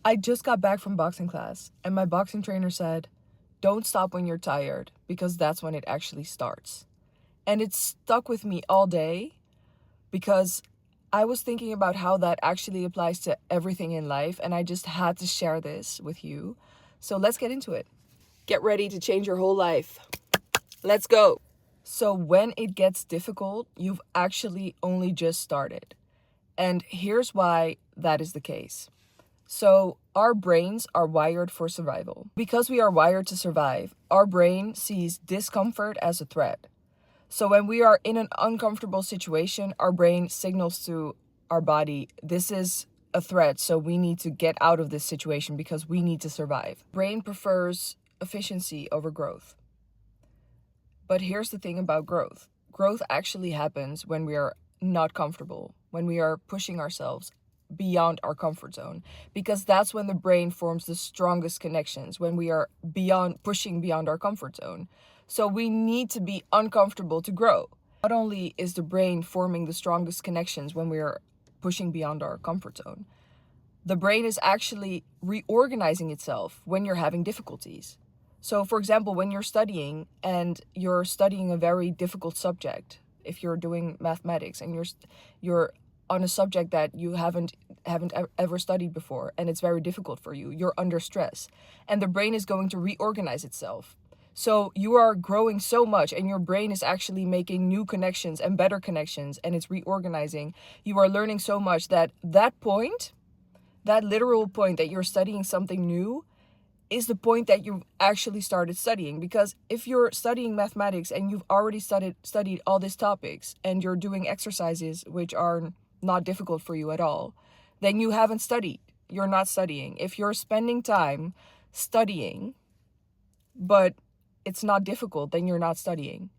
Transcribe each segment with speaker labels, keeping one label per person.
Speaker 1: I just got back from boxing class, and my boxing trainer said, don't stop when you're tired, because that's when it actually starts. And it stuck with me all day because I was thinking about how that actually applies to everything in life, and I just had to share this with you. So let's get into it. Get ready to change your whole life. Let's go. So when it gets difficult, you've actually only just started. And here's why that is the case. So our brains are wired for survival. Because we are wired to survive, our brain sees discomfort as a threat. So when we are in an uncomfortable situation, our brain signals to our body, this is a threat, so we need to get out of this situation because we need to survive. Brain prefers efficiency over growth. But here's the thing about growth. Growth actually happens when we are not comfortable, when we are pushing ourselves beyond our comfort zone, because that's when the brain forms the strongest connections, when we are pushing beyond our comfort zone. So we need to be uncomfortable to grow. Not only is the brain forming the strongest connections when we are pushing beyond our comfort zone, the brain is actually reorganizing itself when you're having difficulties. So for example, when you're studying and you're studying a very difficult subject, if you're doing mathematics and you're on a subject that you haven't ever studied before and it's very difficult for you, you're under stress, and the brain is going to reorganize itself. So you are growing so much and your brain is actually making new connections and better connections, and it's reorganizing. You are learning so much that point, that literal point that you're studying something new, is the point that you've actually started studying. Because if you're studying mathematics and you've already studied all these topics and you're doing exercises which are not difficult for you at all, then you haven't studied. You're not studying. If you're spending time studying, but it's not difficult, then you're not studying.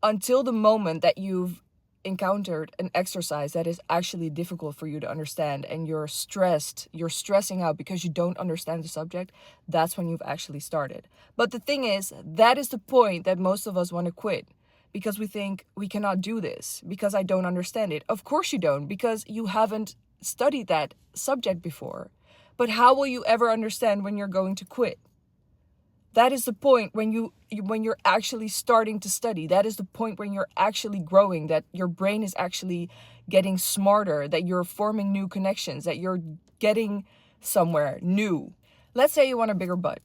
Speaker 1: Until the moment that you've encountered an exercise that is actually difficult for you to understand and you're stressing out because you don't understand the subject, that's when you've actually started. But the thing is, that is the point that most of us want to quit, because we think, we cannot do this because I don't understand it. Of course you don't, because you haven't studied that subject before. But how will you ever understand when you're going to quit? That is the point when you're actually starting to study. That is the point when you're actually growing, that your brain is actually getting smarter, that you're forming new connections, that you're getting somewhere new. Let's say you want a bigger butt.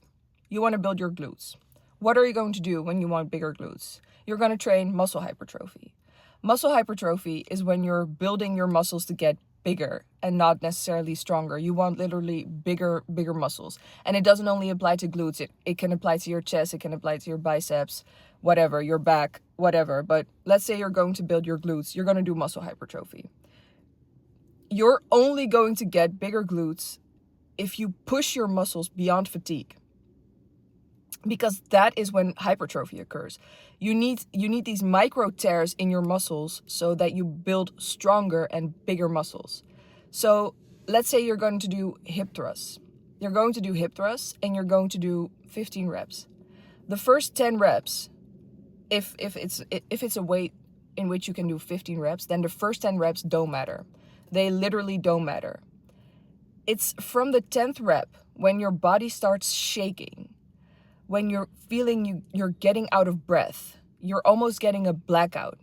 Speaker 1: You want to build your glutes. What are you going to do when you want bigger glutes? You're going to train muscle hypertrophy. Muscle hypertrophy is when you're building your muscles to get bigger and not necessarily stronger. You want literally bigger muscles. And it doesn't only apply to glutes. It can apply to your chest. It can apply to your biceps, whatever, your back, whatever. But let's say you're going to build your glutes. You're going to do muscle hypertrophy. You're only going to get bigger glutes if you push your muscles beyond fatigue, because that is when hypertrophy occurs. You need these micro tears in your muscles so that you build stronger and bigger muscles. So let's say you're going to do hip thrusts. You're going to do hip thrusts and you're going to do 15 reps. The first 10 reps, if it's a weight in which you can do 15 reps, then the first 10 reps don't matter. They literally don't matter. It's from the 10th rep, when your body starts shaking, when you're feeling you're getting out of breath, you're almost getting a blackout.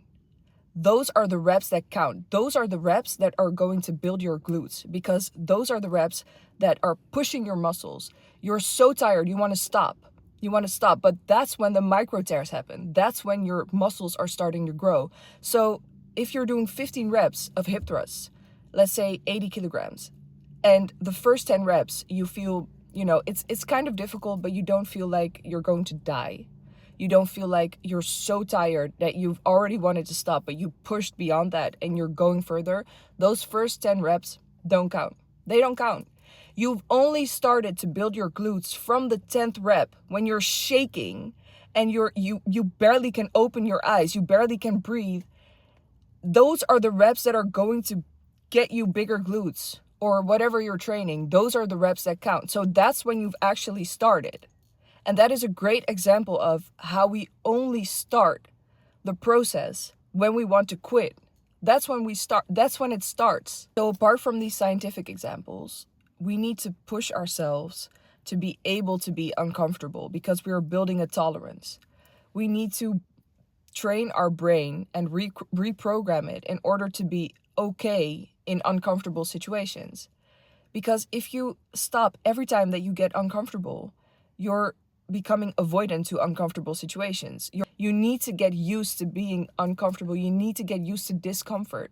Speaker 1: Those are the reps that count. Those are the reps that are going to build your glutes, because those are the reps that are pushing your muscles. You're so tired, you want to stop. But that's when the micro tears happen. That's when your muscles are starting to grow. So if you're doing 15 reps of hip thrusts, let's say 80 kilograms, and the first 10 reps, you feel, it's kind of difficult, but you don't feel like you're going to die. You don't feel like you're so tired that you've already wanted to stop, but you pushed beyond that and you're going further. Those first 10 reps don't count. They don't count. You've only started to build your glutes from the 10th rep, when you're shaking and you barely can open your eyes, you barely can breathe. Those are the reps that are going to get you bigger glutes, or whatever you're training. Those are the reps that count. So that's when you've actually started. And that is a great example of how we only start the process when we want to quit. That's when it starts. So apart from these scientific examples, we need to push ourselves to be able to be uncomfortable because we are building a tolerance. We need to train our brain and reprogram it in order to be okay in uncomfortable situations. Because if you stop every time that you get uncomfortable, you're becoming avoidant to uncomfortable situations. You need to get used to being uncomfortable. You need to get used to discomfort.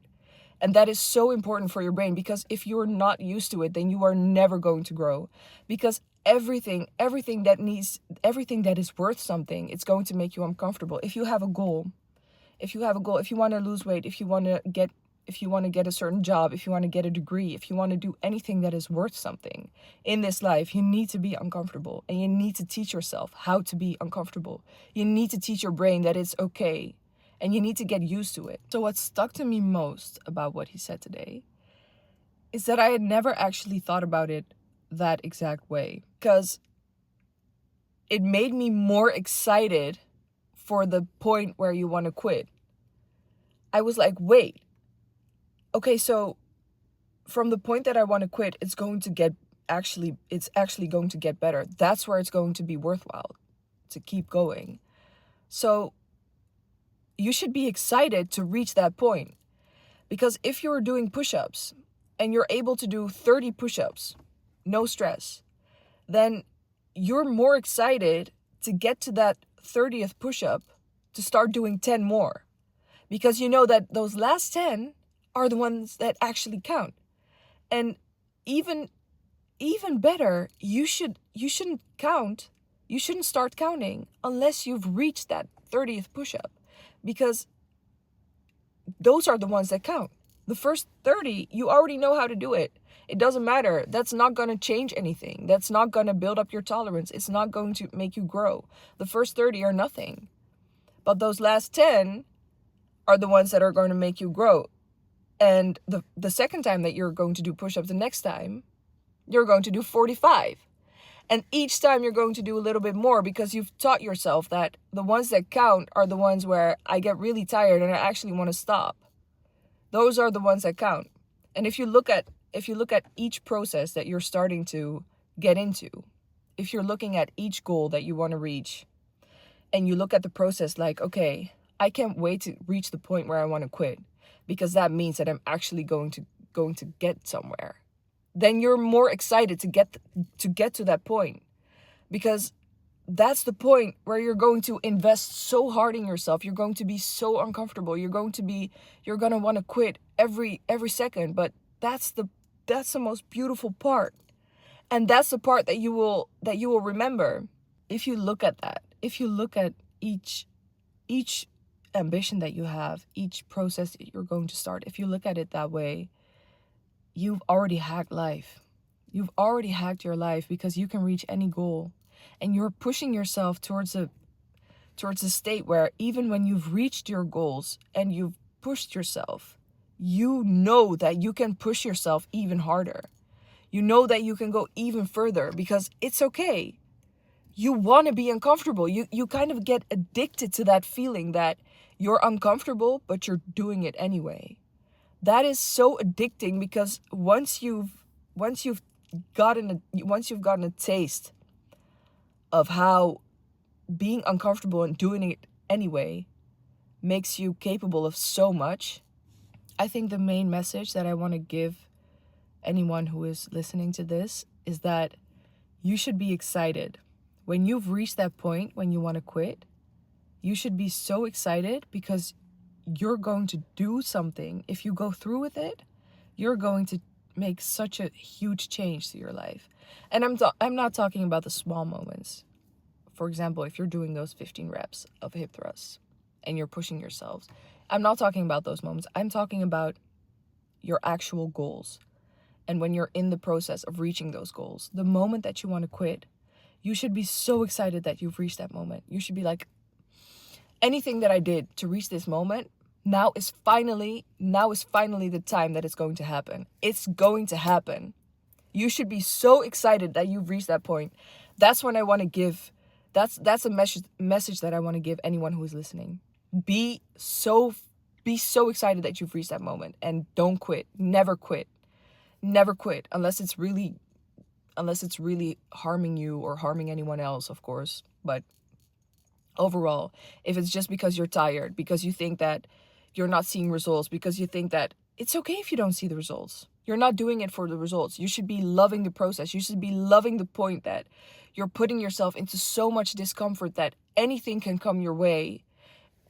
Speaker 1: And that is so important for your brain, because if you're not used to it, then you are never going to grow. Because everything that is worth something, it's going to make you uncomfortable. If you have a goal, if you want to lose weight, if you want to get a certain job, if you want to get a degree, if you want to do anything that is worth something in this life, you need to be uncomfortable, and you need to teach yourself how to be uncomfortable. You need to teach your brain that it's okay, and you need to get used to it. So what stuck to me most about what he said today is that I had never actually thought about it that exact way, because it made me more excited for the point where you want to quit. I was like, wait, okay, so from the point that I want to quit, it's actually going to get better. That's where it's going to be worthwhile to keep going. So you should be excited to reach that point, because if you're doing push-ups and you're able to do 30 push-ups, no stress, then you're more excited to get to that 30th push-up to start doing 10 more, because you know that those last 10 are the ones that actually count. And even better, you shouldn't start counting unless you've reached that 30th push-up, because those are the ones that count. The first 30, you already know how to do it. It doesn't matter. That's not going to change anything. That's not going to build up your tolerance. It's not going to make you grow. The first 30 are nothing. But those last 10 are the ones that are going to make you grow. And the second time that you're going to do push-ups, the next time, you're going to do 45. And each time you're going to do a little bit more, because you've taught yourself that the ones that count are the ones where I get really tired and I actually want to stop. Those are the ones that count. And if you look at each process that you're starting to get into, if you're looking at each goal that you want to reach, and you look at the process like, okay, I can't wait to reach the point where I want to quit, because that means that I'm actually going to get somewhere, then you're more excited to get to that point, because that's the point where you're going to invest so hard in yourself. You're going to be so uncomfortable. You're going to want to quit every second, but that's the most beautiful part. And that's the part that you will remember. If you look at that, if you look at each ambition that you have, each process that you're going to start, if you look at it that way, you've already hacked life. You've already hacked your life, because you can reach any goal. And you're pushing yourself towards a state where even when you've reached your goals and you've pushed yourself, you know that you can push yourself even harder. You know that you can go even further, because it's okay. You want to be uncomfortable. You kind of get addicted to that feeling that you're uncomfortable, but you're doing it anyway. That is so addicting, because once you've gotten a taste of how being uncomfortable and doing it anyway makes you capable of so much, I think the main message that I want to give anyone who is listening to this is that you should be excited. When you've reached that point when you want to quit, you should be so excited, because you're going to do something. If you go through with it, you're going to make such a huge change to your life. And I'm not talking about the small moments. For example, if you're doing those 15 reps of hip thrusts and you're pushing yourselves, I'm not talking about those moments. I'm talking about your actual goals. And when you're in the process of reaching those goals, the moment that you want to quit, you should be so excited that you've reached that moment. You should be like, anything that I did to reach this moment, now is finally the time that it's going to happen. It's going to happen. You should be so excited that you've reached that point. That's when I want to give, that's a message that I want to give anyone who is listening. Be so excited that you've reached that moment, and don't quit. Never quit. Never quit unless it's really unless it's really harming you or harming anyone else, of course. But overall, if it's just because you're tired, because you think that you're not seeing results, because you think that it's okay if you don't see the results. You're not doing it for the results. You should be loving the process. You should be loving the point that you're putting yourself into so much discomfort that anything can come your way,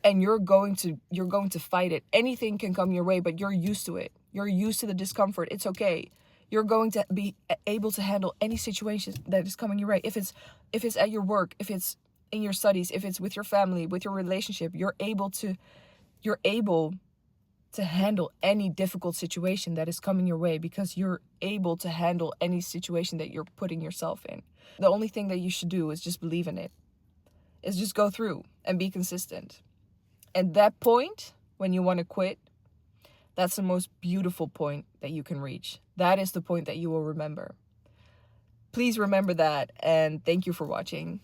Speaker 1: and you're going to fight it. Anything can come your way, but you're used to it. You're used to the discomfort. It's okay. You're going to be able to handle any situation that is coming your way. If it's at your work, if it's in your studies, if it's with your family, with your relationship, you're able to handle any difficult situation that is coming your way, because you're able to handle any situation that you're putting yourself in. The only thing that you should do is just believe in it. Is just go through and be consistent. And that point, when you want to quit, that's the most beautiful point that you can reach. That is the point that you will remember. Please remember that, and thank you for watching.